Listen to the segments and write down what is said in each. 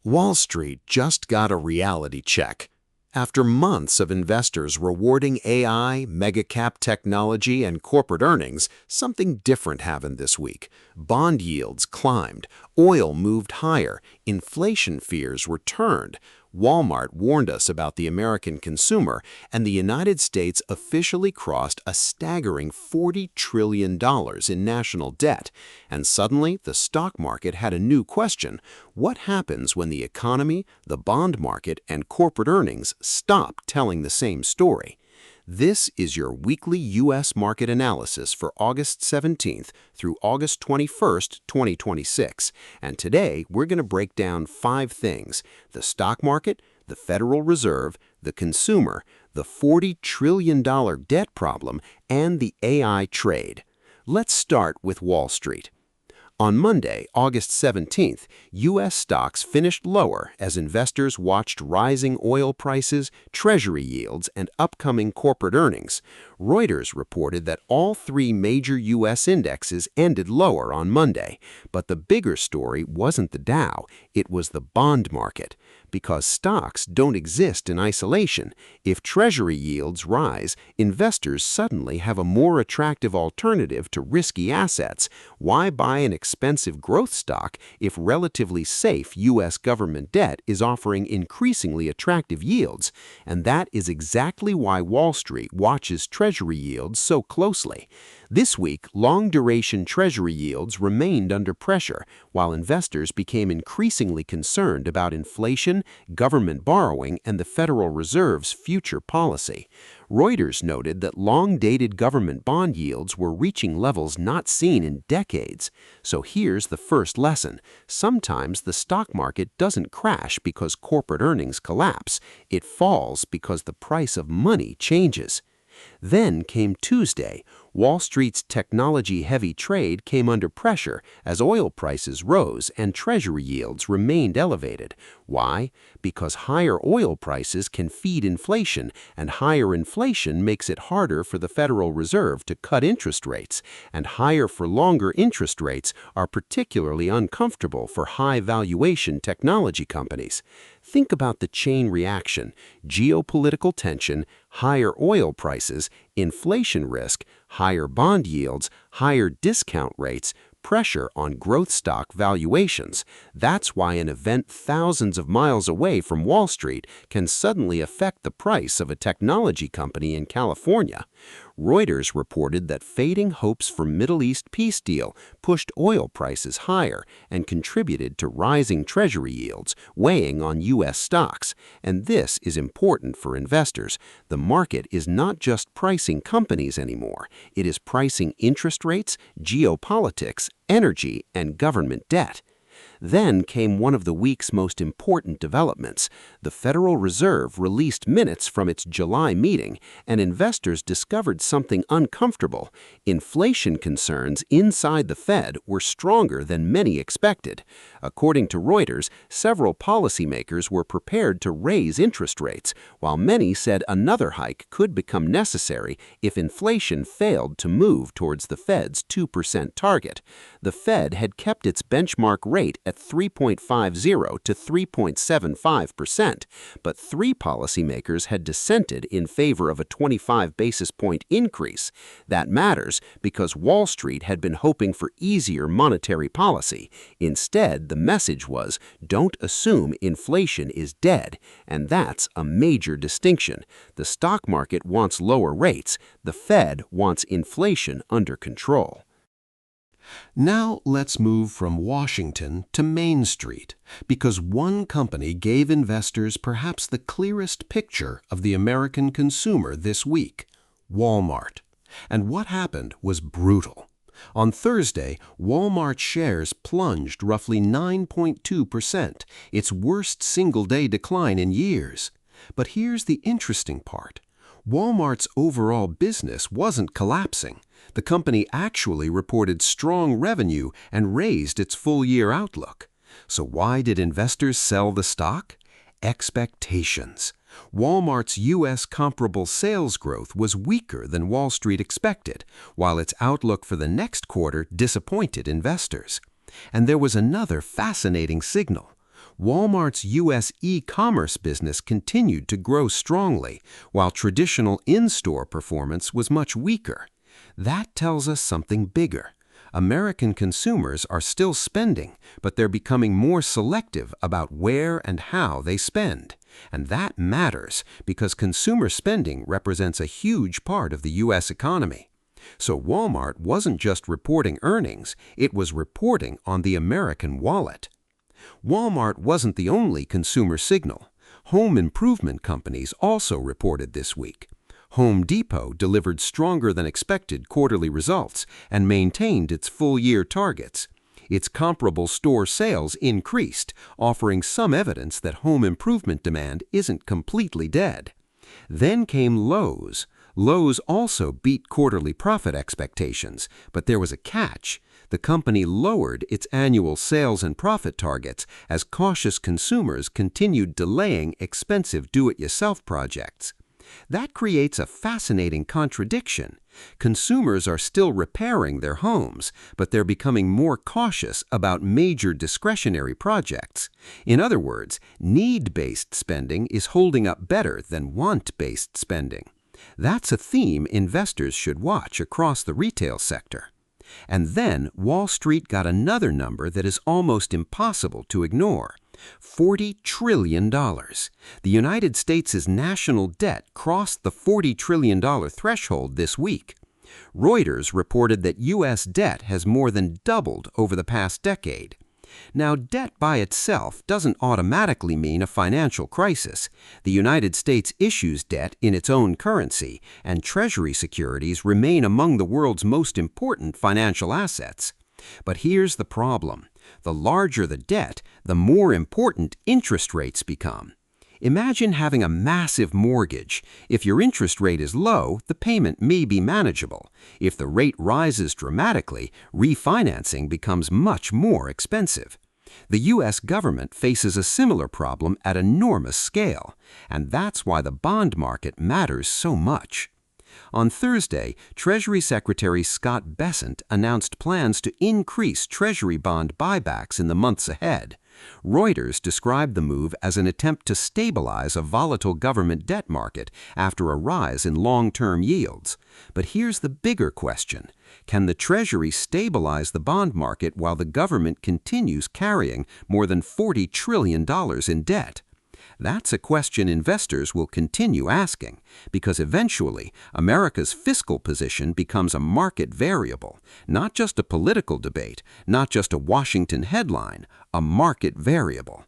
Wall Street just got a reality check. After months of investors rewarding AI, mega-cap technology, and corporate earnings, something different happened this week. Bond yields climbed, oil moved higher, inflation fears returned. Walmart warned us about the American consumer, and the United States officially crossed a staggering $40 trillion in national debt. And suddenly, the stock market had a new question. What happens when the economy, the bond market, and corporate earnings stop telling the same story? This is your weekly U.S. market analysis for August 17th through August 21st, 2026. And today, we're going to break down 5 things: the stock market, the Federal Reserve, the consumer, the $40 trillion debt problem, and the AI trade. Let's start with Wall Street. On Monday, August 17th, U.S. stocks finished lower as investors watched rising oil prices, Treasury yields, and upcoming corporate earnings. Reuters reported that all 3 major U.S. indexes ended lower on Monday. But the bigger story wasn't the Dow, it was the bond market. Because stocks don't exist in isolation, if Treasury yields rise, investors suddenly have a more attractive alternative to risky assets. Why buy an expensive growth stock if relatively safe U.S. government debt is offering increasingly attractive yields? And that is exactly why Wall Street watches Treasury yields so closely. This week, long-duration Treasury yields remained under pressure, while investors became increasingly concerned about inflation, government borrowing, and the Federal Reserve's future policy. Reuters noted that long-dated government bond yields were reaching levels not seen in decades. So here's the first lesson. Sometimes the stock market doesn't crash because corporate earnings collapse. It falls because the price of money changes. Then came Tuesday. Wall Street's technology-heavy trade came under pressure as oil prices rose and Treasury yields remained elevated. Why? Because higher oil prices can feed inflation, and higher inflation makes it harder for the Federal Reserve to cut interest rates. And higher for longer interest rates are particularly uncomfortable for high-valuation technology companies. Think about the chain reaction: geopolitical tension, higher oil prices, inflation risk, higher bond yields, higher discount rates, pressure on growth stock valuations. That's why an event thousands of miles away from Wall Street can suddenly affect the price of a technology company in California. Reuters reported that fading hopes for Middle East peace deal pushed oil prices higher and contributed to rising Treasury yields, weighing on U.S. stocks. And this is important for investors. The market is not just pricing companies anymore. It is pricing interest rates, geopolitics, energy, and government debt. Then came one of the week's most important developments. The Federal Reserve released minutes from its July meeting, and investors discovered something uncomfortable. Inflation concerns inside the Fed were stronger than many expected. According to Reuters, several policymakers were prepared to raise interest rates, while many said another hike could become necessary if inflation failed to move towards the Fed's 2% target. The Fed had kept its benchmark rate at 3.50 to 3.75%, but 3 policymakers had dissented in favor of a 25 basis point increase. That matters because Wall Street had been hoping for easier monetary policy. Instead, the message was, don't assume inflation is dead, and that's a major distinction. The stock market wants lower rates. The Fed wants inflation under control. Now let's move from Washington to Main Street, because one company gave investors perhaps the clearest picture of the American consumer this week: Walmart. And what happened was brutal. On Thursday, Walmart shares plunged roughly 9.2%, its worst single-day decline in years. But here's the interesting part. Walmart's overall business wasn't collapsing. The company actually reported strong revenue and raised its full-year outlook. So why did investors sell the stock? Expectations. Walmart's U.S. comparable sales growth was weaker than Wall Street expected, while its outlook for the next quarter disappointed investors. And there was another fascinating signal. Walmart's U.S. e-commerce business continued to grow strongly, while traditional in-store performance was much weaker. That tells us something bigger. American consumers are still spending, but they're becoming more selective about where and how they spend. And that matters because consumer spending represents a huge part of the U.S. economy. So Walmart wasn't just reporting earnings, it was reporting on the American wallet. Walmart wasn't the only consumer signal. Home improvement companies also reported this week. Home Depot delivered stronger than expected quarterly results and maintained its full-year targets. Its comparable store sales increased, offering some evidence that home improvement demand isn't completely dead. Then came Lowe's. Lowe's also beat quarterly profit expectations, but there was a catch. The company lowered its annual sales and profit targets as cautious consumers continued delaying expensive do-it-yourself projects. That creates a fascinating contradiction. Consumers are still repairing their homes, but they're becoming more cautious about major discretionary projects. In other words, need-based spending is holding up better than want-based spending. That's a theme investors should watch across the retail sector. And then Wall Street got another number that is almost impossible to ignore. $40 trillion. The United States' national debt crossed the $40 trillion threshold this week. Reuters reported that U.S. debt has more than doubled over the past decade. Now, debt by itself doesn't automatically mean a financial crisis. The United States issues debt in its own currency, and Treasury securities remain among the world's most important financial assets. But here's the problem. The larger the debt, the more important interest rates become. Imagine having a massive mortgage. If your interest rate is low, the payment may be manageable. If the rate rises dramatically, refinancing becomes much more expensive. The U.S. government faces a similar problem at enormous scale, and that's why the bond market matters so much. On Thursday, Treasury Secretary Scott Bessent announced plans to increase Treasury bond buybacks in the months ahead. Reuters described the move as an attempt to stabilize a volatile government debt market after a rise in long-term yields. But here's the bigger question. Can the Treasury stabilize the bond market while the government continues carrying more than $40 trillion in debt? That's a question investors will continue asking, because eventually America's fiscal position becomes a market variable, not just a political debate, not just a Washington headline, a market variable.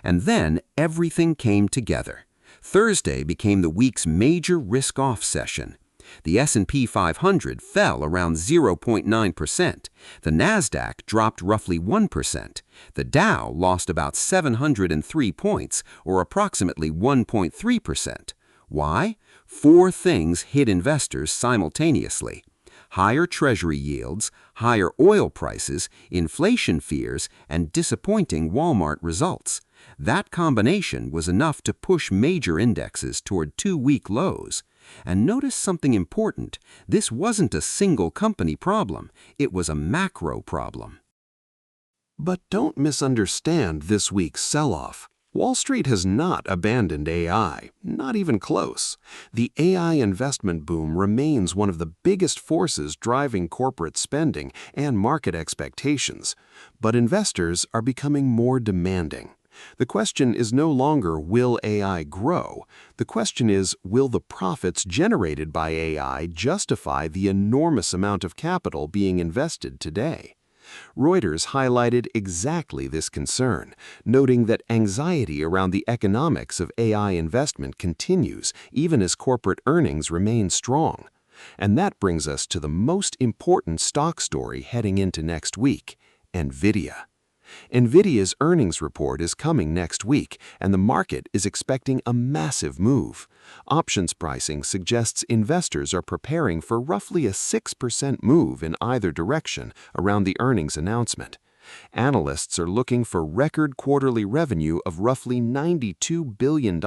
And then everything came together. Thursday became the week's major risk-off session. The S&P 500 fell around 0.9%. The Nasdaq dropped roughly 1%. The Dow lost about 703 points, or approximately 1.3%. Why? Four things hit investors simultaneously: higher Treasury yields, higher oil prices, inflation fears, and disappointing Walmart results. That combination was enough to push major indexes toward two-week lows. And notice something important. This wasn't a single company problem. It was a macro problem. But don't misunderstand this week's sell-off. Wall Street has not abandoned AI, not even close. The AI investment boom remains one of the biggest forces driving corporate spending and market expectations. But investors are becoming more demanding. The question is no longer, will AI grow? The question is, will the profits generated by AI justify the enormous amount of capital being invested today? Reuters highlighted exactly this concern, noting that anxiety around the economics of AI investment continues even as corporate earnings remain strong. And that brings us to the most important stock story heading into next week: Nvidia. Nvidia's earnings report is coming next week, and the market is expecting a massive move. Options pricing suggests investors are preparing for roughly a 6% move in either direction around the earnings announcement. Analysts are looking for record quarterly revenue of roughly $92 billion,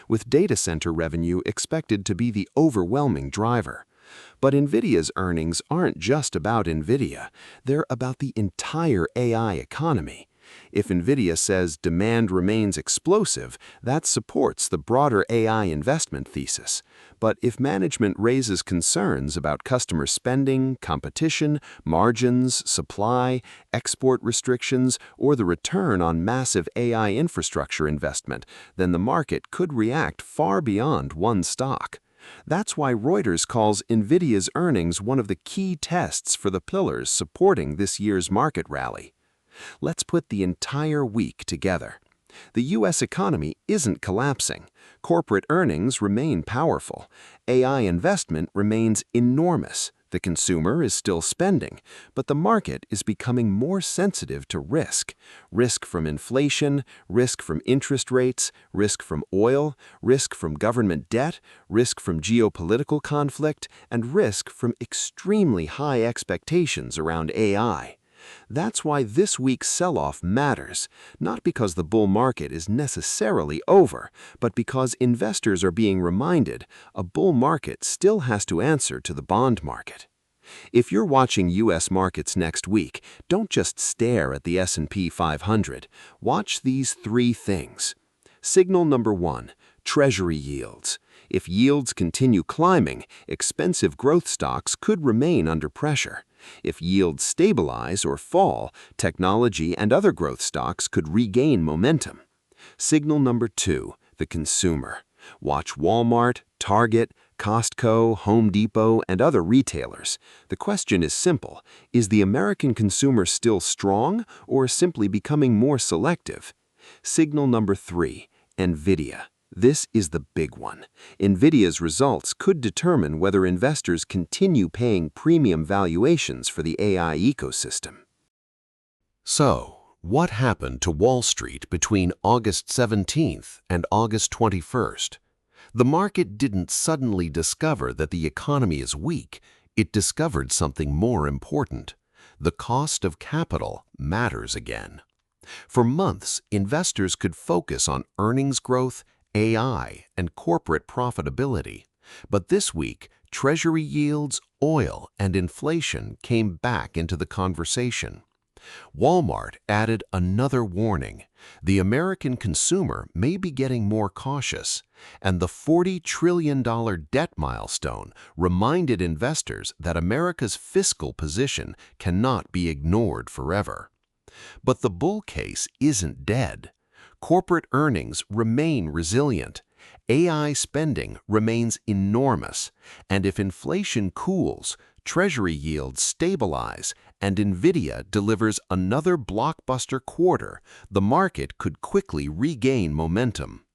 with data center revenue expected to be the overwhelming driver. But Nvidia's earnings aren't just about Nvidia. They're about the entire AI economy. If Nvidia says demand remains explosive, that supports the broader AI investment thesis. But if management raises concerns about customer spending, competition, margins, supply, export restrictions, or the return on massive AI infrastructure investment, then the market could react far beyond one stock. That's why Reuters calls Nvidia's earnings one of the key tests for the pillars supporting this year's market rally. Let's put the entire week together. The U.S. economy isn't collapsing. Corporate earnings remain powerful. AI investment remains enormous. The consumer is still spending, but the market is becoming more sensitive to risk. Risk from inflation, risk from interest rates, risk from oil, risk from government debt, risk from geopolitical conflict, and risk from extremely high expectations around AI. That's why this week's sell-off matters, not because the bull market is necessarily over, but because investors are being reminded a bull market still has to answer to the bond market. If you're watching U.S. markets next week, don't just stare at the S&P 500. Watch these three things. Signal number 1, Treasury yields. If yields continue climbing, expensive growth stocks could remain under pressure. If yields stabilize or fall, technology and other growth stocks could regain momentum. Signal number 2, the consumer. Watch Walmart, Target, Costco, Home Depot, and other retailers. The question is simple: is the American consumer still strong or simply becoming more selective? Signal number 3, Nvidia. This is the big one. Nvidia's results could determine whether investors continue paying premium valuations for the AI ecosystem. So, what happened to Wall Street between August 17th and August 21st? The market didn't suddenly discover that the economy is weak. It discovered something more important. The cost of capital matters again. For months, investors could focus on earnings growth, AI, and corporate profitability. But this week, Treasury yields, oil, and inflation came back into the conversation. Walmart added another warning. The American consumer may be getting more cautious, and the $40 trillion debt milestone reminded investors that America's fiscal position cannot be ignored forever. But the bull case isn't dead. Corporate earnings remain resilient. AI spending remains enormous. And if inflation cools, Treasury yields stabilize, and Nvidia delivers another blockbuster quarter, the market could quickly regain momentum.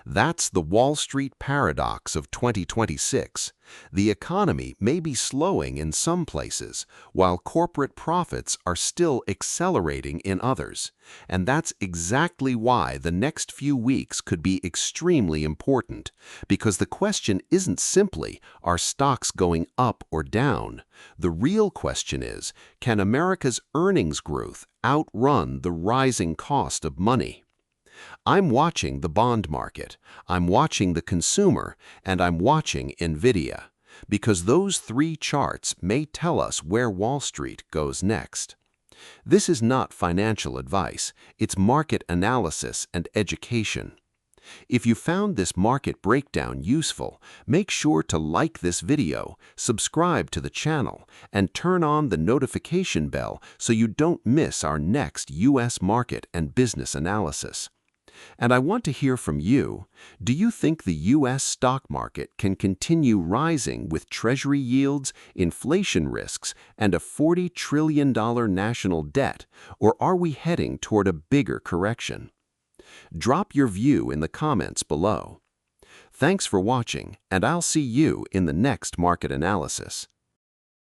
That's the Wall Street paradox of 2026. The economy may be slowing in some places, while corporate profits are still accelerating in others. And that's exactly why the next few weeks could be extremely important, because the question isn't simply, are stocks going up or down? The real question is, can America's earnings growth outrun the rising cost of money? I'm watching the bond market, I'm watching the consumer, and I'm watching Nvidia, because those three charts may tell us where Wall Street goes next. This is not financial advice, it's market analysis and education. If you found this market breakdown useful, make sure to like this video, subscribe to the channel, and turn on the notification bell so you don't miss our next U.S. market and business analysis. And I want to hear from you. Do you think the U.S. stock market can continue rising with Treasury yields, inflation risks, and a $40 trillion national debt, or are we heading toward a bigger correction? Drop your view in the comments below. Thanks for watching, and I'll see you in the next market analysis.